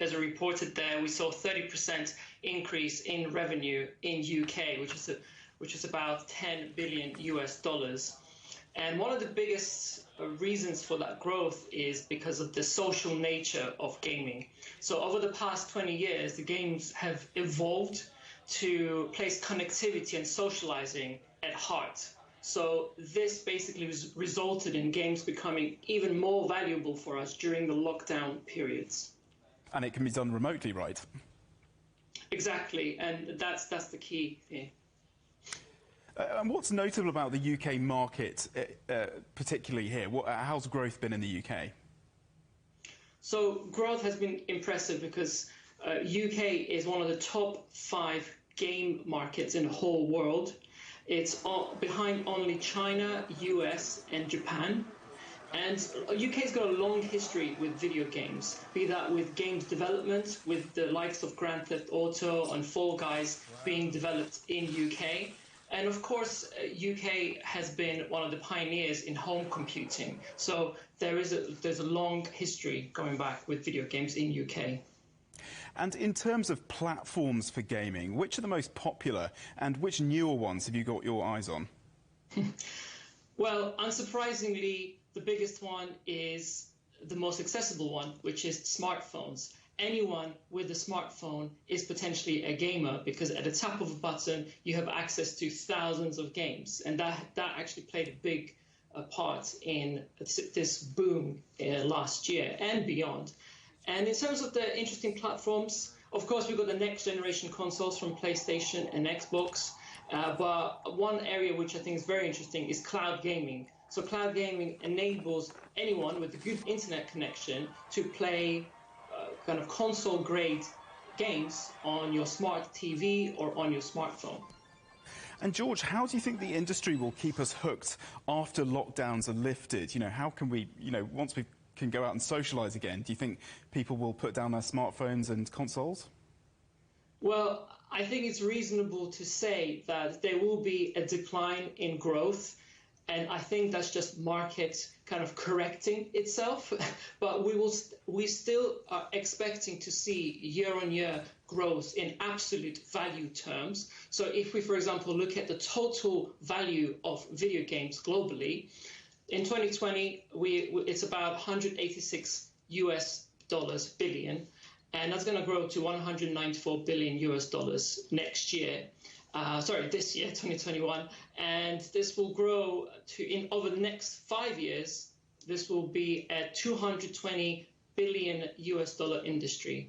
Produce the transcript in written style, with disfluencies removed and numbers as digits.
as you reported there, we saw 30% increase in revenue in UK, which is about 10 billion US dollars. And one of the biggest reasons for that growth is because of the social nature of gaming. So over the past 20 years, the games have evolved to place connectivity and socializing at heart. So this basically resulted in games becoming even more valuable for us during the lockdown periods. And it can be done remotely, right? Exactly, and that's the key here. And what's notable about the UK market, particularly here? How's growth been in the UK? So growth has been impressive because UK is one of the top 5 game markets in the whole world. It's behind only China, US and Japan. And UK's got a long history with video games, be that with games development, with the likes of Grand Theft Auto and Fall Guys being developed in UK. And of course, UK has been one of the pioneers in home computing. So there's a long history going back with video games in UK. And in terms of platforms for gaming, which are the most popular and which newer ones have you got your eyes on? Well, unsurprisingly, the biggest one is the most accessible one, which is smartphones. Anyone with a smartphone is potentially a gamer because at the tap of a button, you have access to thousands of games. And that actually played a big part in this boom last year and beyond. And in terms of the interesting platforms, of course, we've got the next generation consoles from PlayStation and Xbox. But one area which I think is very interesting is cloud gaming. So cloud gaming enables anyone with a good internet connection to play kind of console-grade games on your smart TV or on your smartphone. And George, how do you think the industry will keep us hooked after lockdowns are lifted? You know, how can we, once we can go out and socialise again, do you think people will put down their smartphones and consoles? Well, I think it's reasonable to say that there will be a decline in growth, and I think that's just market kind of correcting itself. But we still are expecting to see year-on-year growth in absolute value terms. So if we, for example, look at the total value of video games globally, in 2020, it's about 186 US dollars billion. And that's going to grow to 194 billion US dollars next year. This year, 2021. And this will grow to, over the next 5 years, this will be a 220 billion US dollar industry.